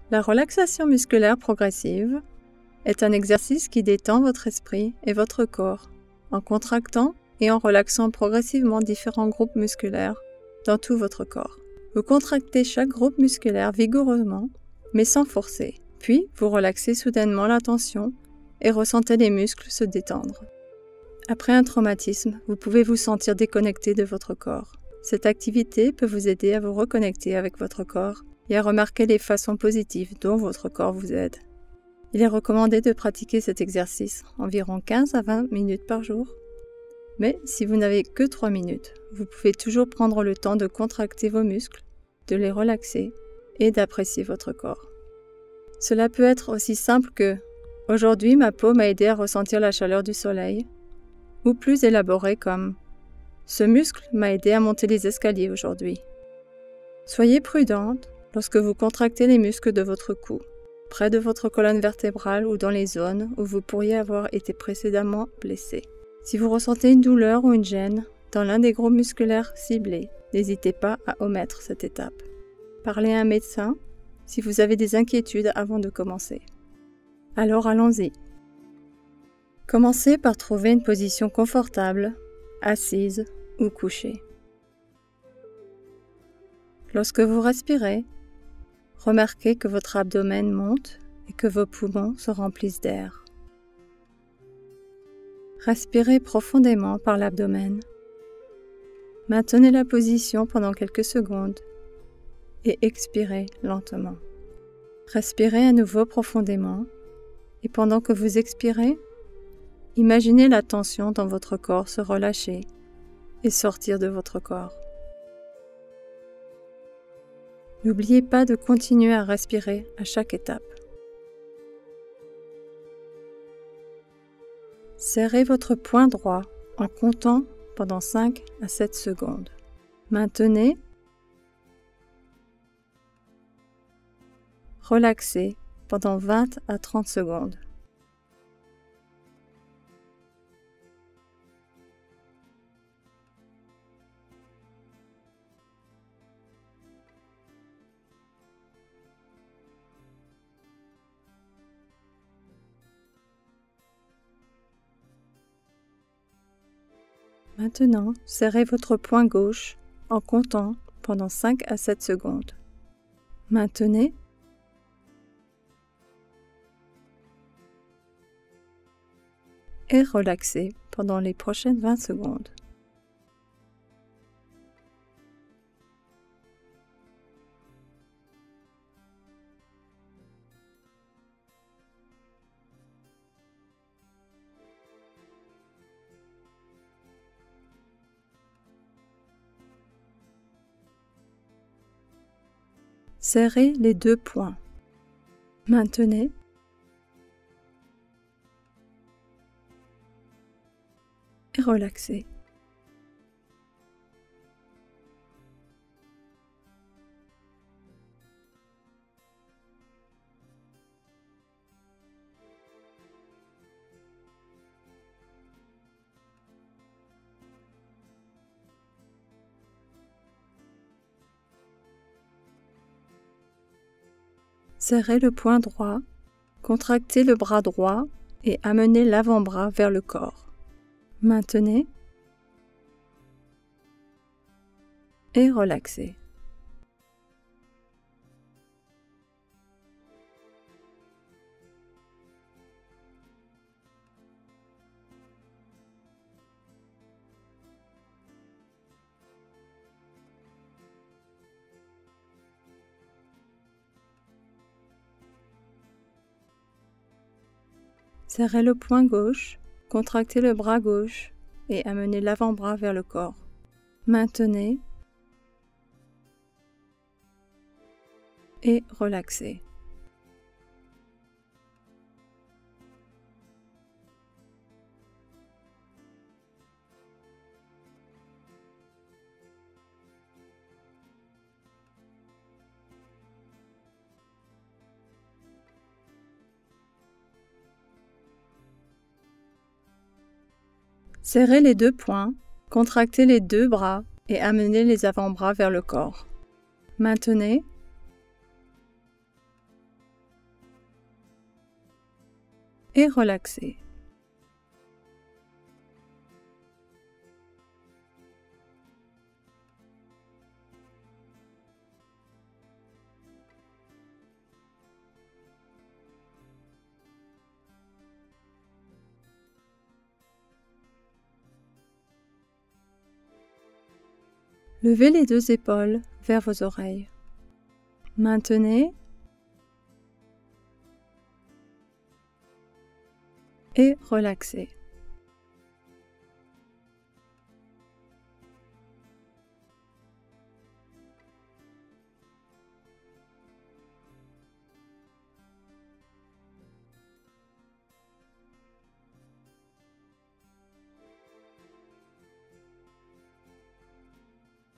La relaxation musculaire progressive est un exercice qui détend votre esprit et votre corps en contractant et en relaxant progressivement différents groupes musculaires dans tout votre corps. Vous contractez chaque groupe musculaire vigoureusement, mais sans forcer. Puis, vous relaxez soudainement la tension et ressentez les muscles se détendre. Après un traumatisme, vous pouvez vous sentir déconnecté de votre corps. Cette activité peut vous aider à vous reconnecter avec votre corps et à remarquer les façons positives dont votre corps vous aide. Il est recommandé de pratiquer cet exercice environ 15 à 20 minutes par jour. Mais si vous n'avez que 3 minutes, vous pouvez toujours prendre le temps de contracter vos muscles, de les relaxer et d'apprécier votre corps. Cela peut être aussi simple que « Aujourd'hui, ma peau m'a aidé à ressentir la chaleur du soleil » ou plus élaboré comme « Ce muscle m'a aidé à monter les escaliers aujourd'hui ». Soyez prudente lorsque vous contractez les muscles de votre cou, près de votre colonne vertébrale ou dans les zones où vous pourriez avoir été précédemment blessé. Si vous ressentez une douleur ou une gêne dans l'un des groupes musculaires ciblés, n'hésitez pas à omettre cette étape. Parlez à un médecin si vous avez des inquiétudes avant de commencer. Alors allons-y. Commencez par trouver une position confortable, assise ou couchée. Lorsque vous respirez, remarquez que votre abdomen monte et que vos poumons se remplissent d'air. Respirez profondément par l'abdomen. Maintenez la position pendant quelques secondes et expirez lentement. Respirez à nouveau profondément et pendant que vous expirez, imaginez la tension dans votre corps se relâcher et sortir de votre corps. N'oubliez pas de continuer à respirer à chaque étape. Serrez votre poing droit en comptant pendant 5 à 7 secondes. Maintenez. Relaxez pendant 20 à 30 secondes. Maintenant, serrez votre poing gauche en comptant pendant 5 à 7 secondes. Maintenez. Et relaxez pendant les prochaines 20 secondes. Serrez les deux poings. Maintenez. Et relaxez. Serrez le poing droit, contractez le bras droit et amenez l'avant-bras vers le corps. Maintenez et relaxez. Serrez le poing gauche, contractez le bras gauche et amenez l'avant-bras vers le corps. Maintenez et relaxez. Serrez les deux poings, contractez les deux bras et amenez les avant-bras vers le corps. Maintenez et relaxez. Levez les deux épaules vers vos oreilles. Maintenez et relaxez.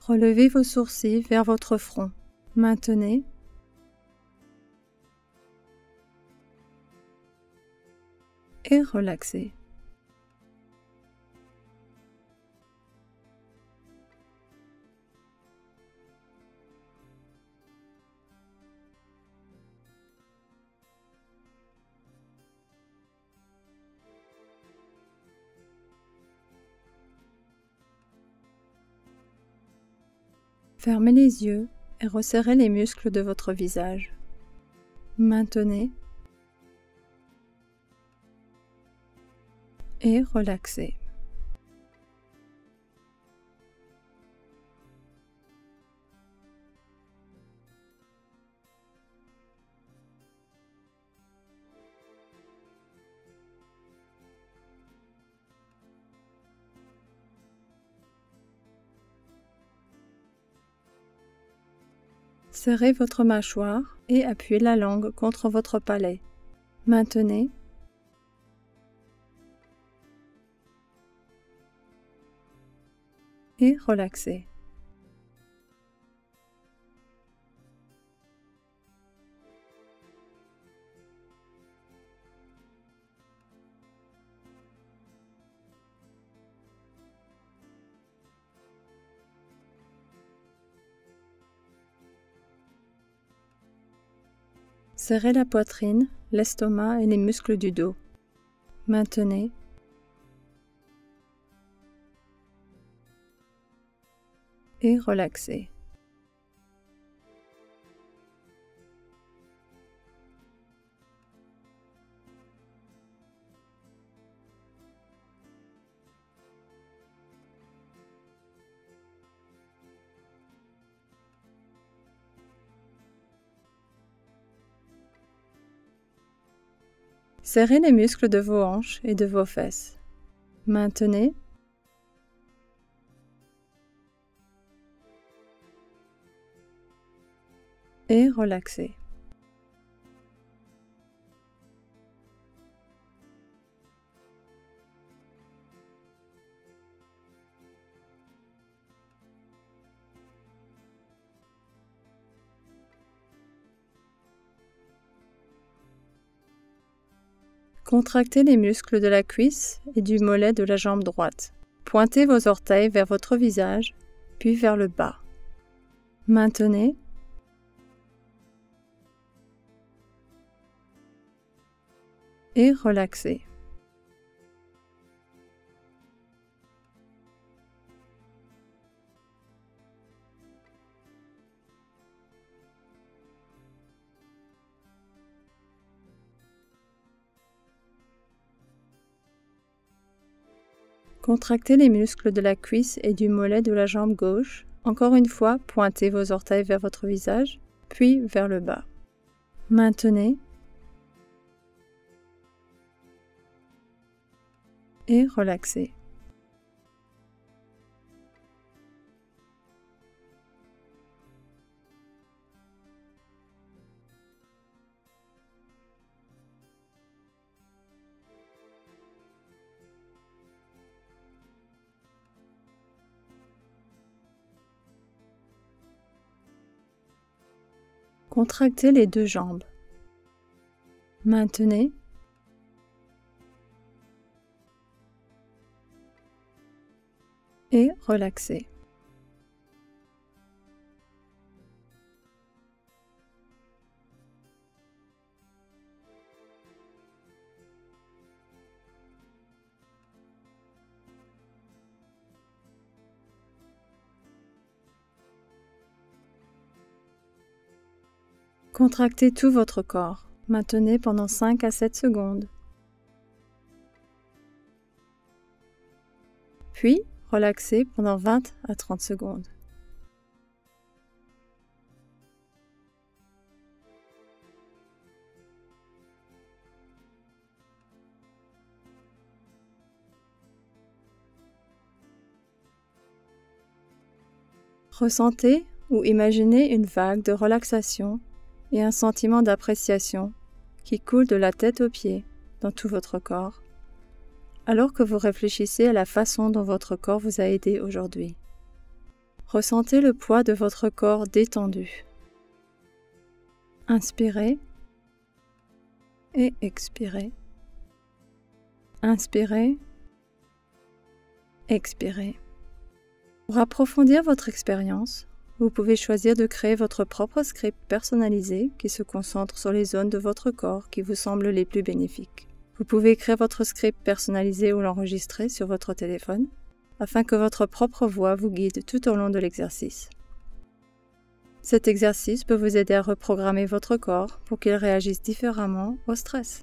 Relevez vos sourcils vers votre front. Maintenez et relaxez. Fermez les yeux et resserrez les muscles de votre visage. Maintenez et relaxez. Serrez votre mâchoire et appuyez la langue contre votre palais. Maintenez et relaxez. Serrez la poitrine, l'estomac et les muscles du dos. Maintenez et relaxez. Serrez les muscles de vos hanches et de vos fesses. Maintenez et relaxez. Contractez les muscles de la cuisse et du mollet de la jambe droite. Pointez vos orteils vers votre visage, puis vers le bas. Maintenez et relaxez. Contractez les muscles de la cuisse et du mollet de la jambe gauche. Encore une fois, pointez vos orteils vers votre visage, puis vers le bas. Maintenez et relaxez. Contractez les deux jambes. Maintenez et relaxez. Contractez tout votre corps. Maintenez pendant 5 à 7 secondes. Puis, relaxez pendant 20 à 30 secondes. Ressentez ou imaginez une vague de relaxation et un sentiment d'appréciation qui coule de la tête aux pieds dans tout votre corps, alors que vous réfléchissez à la façon dont votre corps vous a aidé aujourd'hui. Ressentez le poids de votre corps détendu. Inspirez et expirez. Inspirez, expirez. Pour approfondir votre expérience, vous pouvez choisir de créer votre propre script personnalisé qui se concentre sur les zones de votre corps qui vous semblent les plus bénéfiques. Vous pouvez écrire votre script personnalisé ou l'enregistrer sur votre téléphone afin que votre propre voix vous guide tout au long de l'exercice. Cet exercice peut vous aider à reprogrammer votre corps pour qu'il réagisse différemment au stress.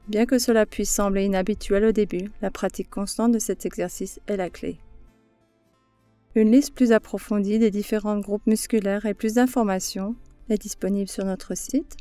Bien que cela puisse sembler inhabituel au début, la pratique constante de cet exercice est la clé. Une liste plus approfondie des différents groupes musculaires et plus d'informations est disponible sur notre site